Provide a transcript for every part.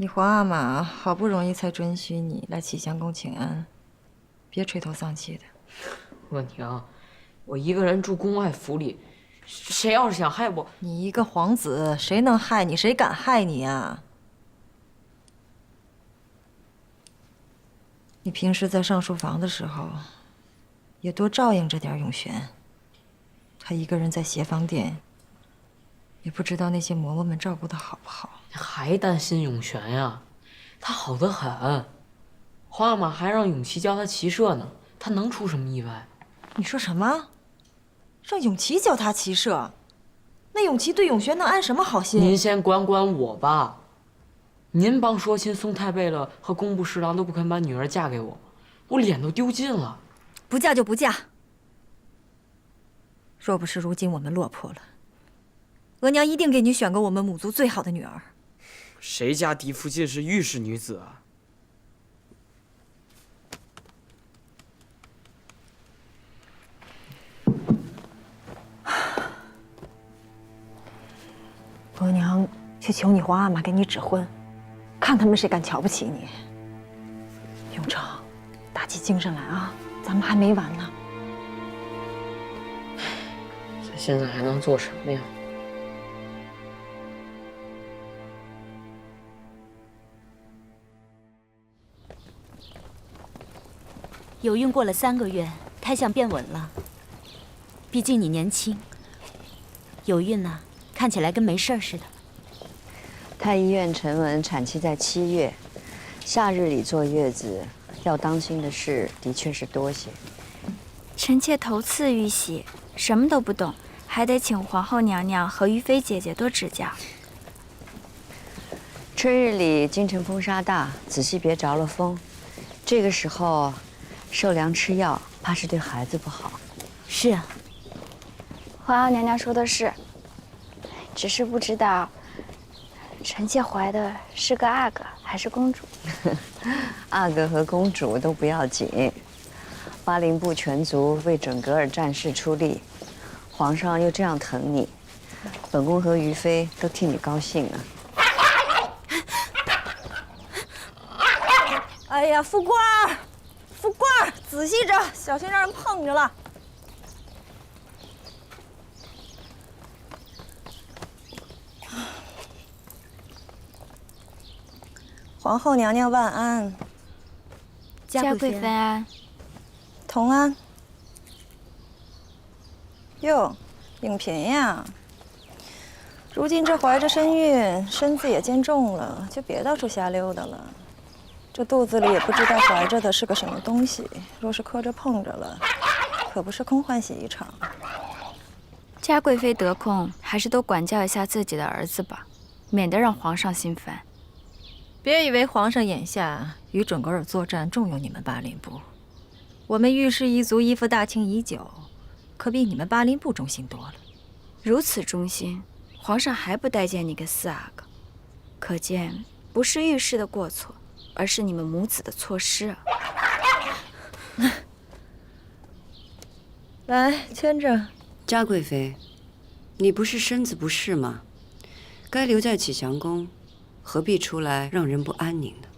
你皇阿玛好不容易才准许你来启祥宫请安，别垂头丧气的。我娘，我一个人住宫外府里，谁要是想害我，你一个皇子，谁能害你？谁敢害你啊？你平时在上书房的时候，也多照应着点永璇。他一个人在协芳殿，也不知道那些嬷嬷们照顾的好不好。还担心永璇呀？他好得很，皇阿玛还让永琪教他骑射呢，他能出什么意外？你说什么？让永琪教他骑射？那永琪对永璇能安什么好心？您先管管我吧。您帮说亲宋太尉了和工部侍郎都不肯把女儿嫁给我，我脸都丢尽了。不嫁就不嫁。若不是如今我们落魄了，额娘一定给你选个我们母族最好的女儿。谁家嫡父竟是御史女子啊？额娘去求你皇阿玛给你指婚，看他们谁敢瞧不起你。永成，打起精神来啊，咱们还没完呢。咱现在还能做什么呀？有孕过了3个月，胎相变稳了。毕竟你年轻，有孕呢，看起来跟没事儿似的。太医院陈文产期在7月，夏日里坐月子，要当心的事的确是多些。臣妾头次遇喜，什么都不懂，还得请皇后娘娘和于妃姐姐多指教。春日里京城风沙大，仔细别着了风。这个时候受凉吃药，怕是对孩子不好。是啊，皇后娘娘说的是，只是不知道臣妾怀的是个阿哥还是公主。阿哥和公主都不要紧，巴陵部全族为准格尔战事出力，皇上又这样疼你，本宫和于妃都替你高兴啊。哎呀，富贵儿，富贵儿，仔细着，小心让人碰着了。皇后娘娘万安，嘉贵妃安。同安。哟，应嫔呀，如今这怀着身孕，身子也渐重了，就别到处瞎溜达了。这肚子里也不知道怀着的是个什么东西，若是磕着碰着了，可不是空欢喜一场。嘉贵妃得空，还是多管教一下自己的儿子吧，免得让皇上心烦。别以为皇上眼下与准格尔作战重用你们巴林部，我们御氏一族依附大清已久，可比你们巴林部忠心多了。如此忠心，皇上还不待见你个4阿哥，可见不是御氏的过错，而是你们母子的错失啊！来，牵着。嘉贵妃，你不是身子不适吗？该留在启祥宫，何必出来让人不安宁呢？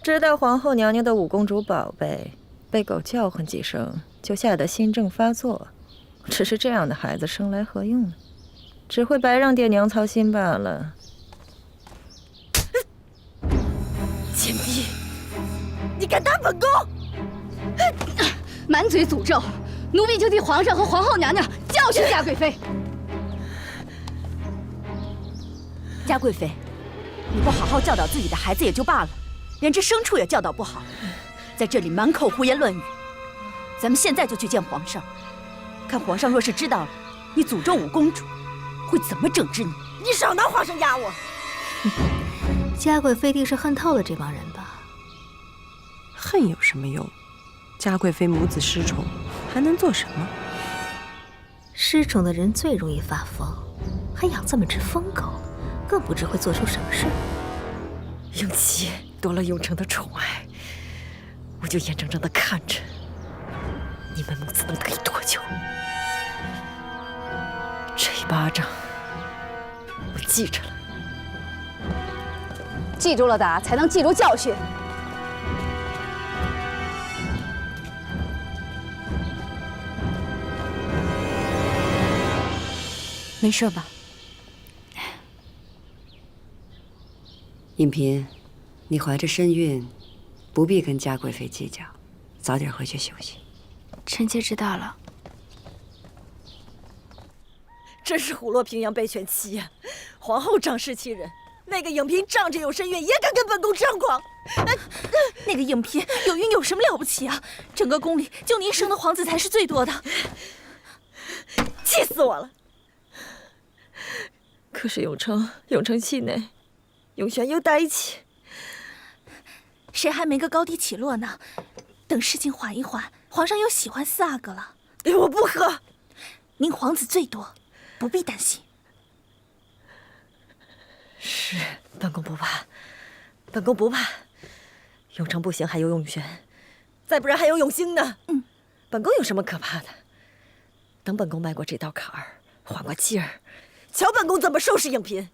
知道皇后娘娘的五公主宝贝被狗叫唤几声，就吓得心症发作。只是这样的孩子生来何用呢？只会白让爹娘操心罢了。贱婢，你敢打本宫！满嘴诅咒，奴婢就替皇上和皇后娘娘教训嘉贵妃。嘉贵妃，你不好好教导自己的孩子也就罢了，连只牲畜也教导不好，在这里满口胡言乱语。咱们现在就去见皇上，看皇上若是知道了你诅咒五公主，会怎么整治你？你少拿皇上压我！嘉贵妃定是恨透了这帮人吧？恨有什么用？嘉贵妃母子失宠，还能做什么？失宠的人最容易发疯，还养这么只疯狗，更不知会做出什么事。永琪夺了永成的宠爱，我就眼睁睁地看着你们母子能得意多久。这一巴掌，我记着了。记住了打，才能记住教训。没事吧？尹嫔，你怀着身孕，不必跟嘉贵妃计较，早点回去休息。臣妾知道了。真是虎落平阳被犬欺呀！皇后仗势欺人，那个影嫔仗着有身孕也敢跟本宫张狂。那个影嫔有孕有什么了不起啊？整个宫里就您生的皇子才是最多的，气死我了！可是永城气馁，永璇又呆气，谁还没个高低起落呢？等事情缓一缓，皇上又喜欢四阿哥了。我不喝。您皇子最多，不必担心。是，本宫不怕，本宫不怕。永城不行，还有永璇，再不然还有永兴呢。本宫有什么可怕的？等本宫迈过这道坎儿，缓过气儿，瞧本宫怎么收拾影嫔。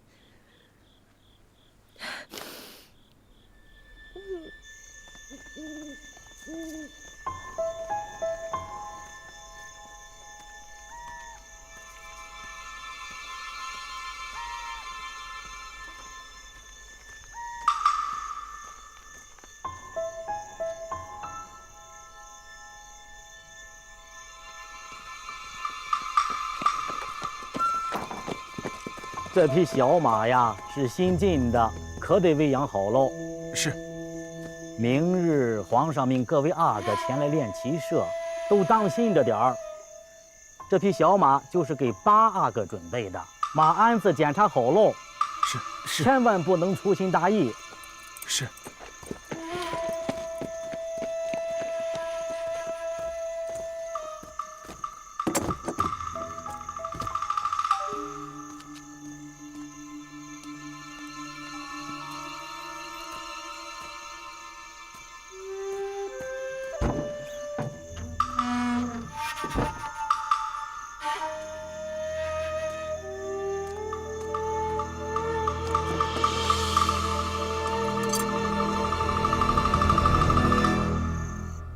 这匹小马呀，是新进的，可得喂养好喽。是。明日皇上命各位阿哥前来练骑射，都当心着点儿。这匹小马就是给八阿哥准备的，马鞍子检查好喽。是。千万不能粗心大意。是。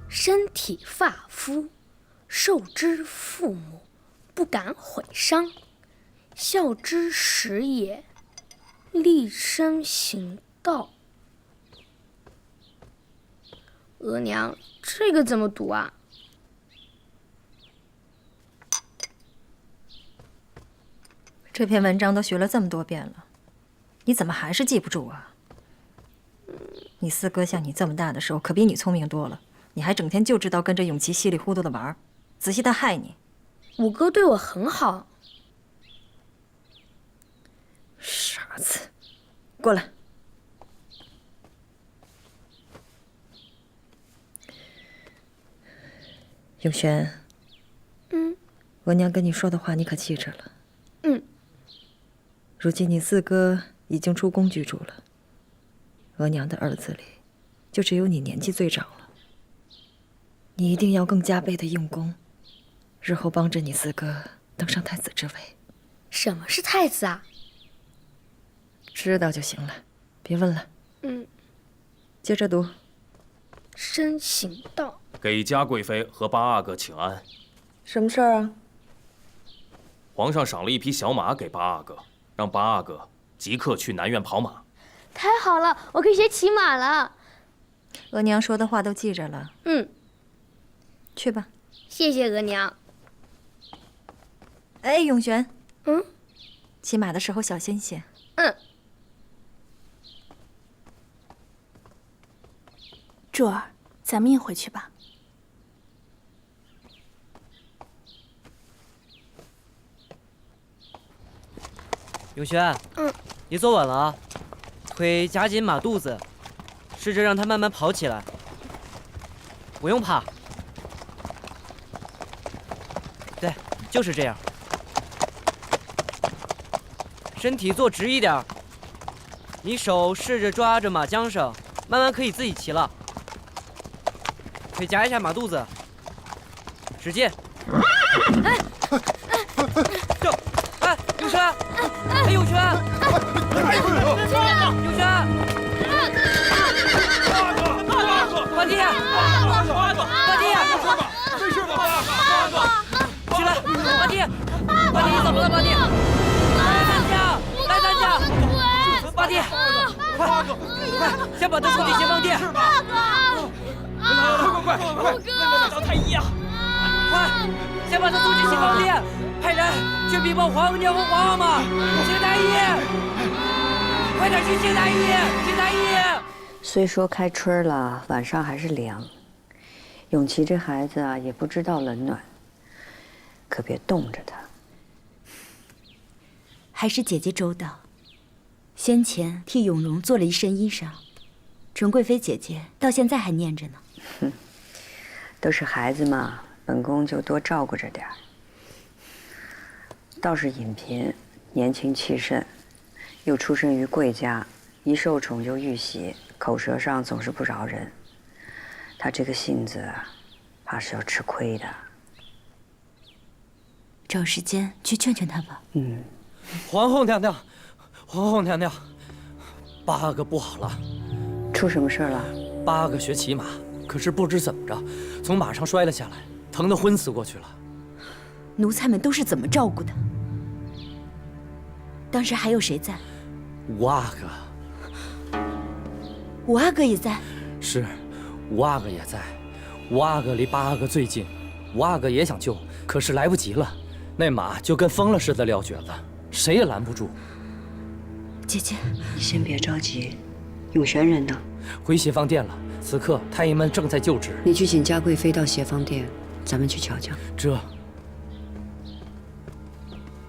身体发肤，受之父母，不敢毁伤，孝之始也，立身行道。额娘，这个怎么读啊？这篇文章都学了这么多遍了，你怎么还是记不住啊？你四哥像你这么大的时候，可比你聪明多了。你还整天就知道跟着永琪稀里糊涂的玩，仔细他害你。五哥对我很好。傻子，过来。永璇。额娘跟你说的话，你可记着了。如今你四哥已经出宫居住了，额娘的儿子里，就只有你年纪最长了。你一定要更加倍的用功，日后帮着你四哥登上太子之位。什么是太子啊？知道就行了，别问了。接着读。身行道。给嘉贵妃和八阿哥请安。什么事儿啊？皇上赏了一匹小马给八阿哥，让八阿哥即刻去南苑跑马。太好了，我可以学骑马了。额娘说的话都记着了。去吧。谢谢额娘。哎，永璇。骑马的时候小心些。柱儿，咱们也回去吧。永璇，你坐稳了啊，腿夹紧马肚子，试着让它慢慢跑起来，不用怕。对，就是这样。身体坐直一点，你手试着抓着马缰绳，慢慢可以自己骑了。腿夹一下马肚子，使劲。走，哎，永璇，哎，永璇，永璇，来，八弟！来咱家！来咱家！八弟，快，先把他送进协防店。是吧？快！那找太医呀！快，先把他送进协防店，派人去禀报皇娘和皇阿玛。请太医，快点去请太医！请太医！虽说开春了，晚上还是凉。永琪这孩子啊，也不知道冷暖，可别冻着他。还是姐姐周到，先前替永荣做了一身衣裳，纯贵妃姐姐到现在还念着呢。哼，都是孩子嘛，本宫就多照顾着点儿。倒是尹嫔，年轻气盛，又出生于贵家，一受宠就遇袭，口舌上总是不饶人。她这个性子啊，怕是要吃亏的。找时间去劝劝她吧。嗯。皇后娘娘，皇后娘娘，八阿哥不好了，出什么事了？八阿哥学骑马，可是不知怎么着，从马上摔了下来，疼得昏死过去了。奴才们都是怎么照顾的？当时还有谁在？五阿哥。五阿哥也在。是，五阿哥也在。五阿哥离八阿哥最近，五阿哥也想救，可是来不及了，那马就跟疯了似的撂蹶子。谁也拦不住。姐姐，你先别着急，永璇人呢？回协防店了。此刻太医们正在救治。你去请嘉贵妃到协防店，咱们去瞧瞧。这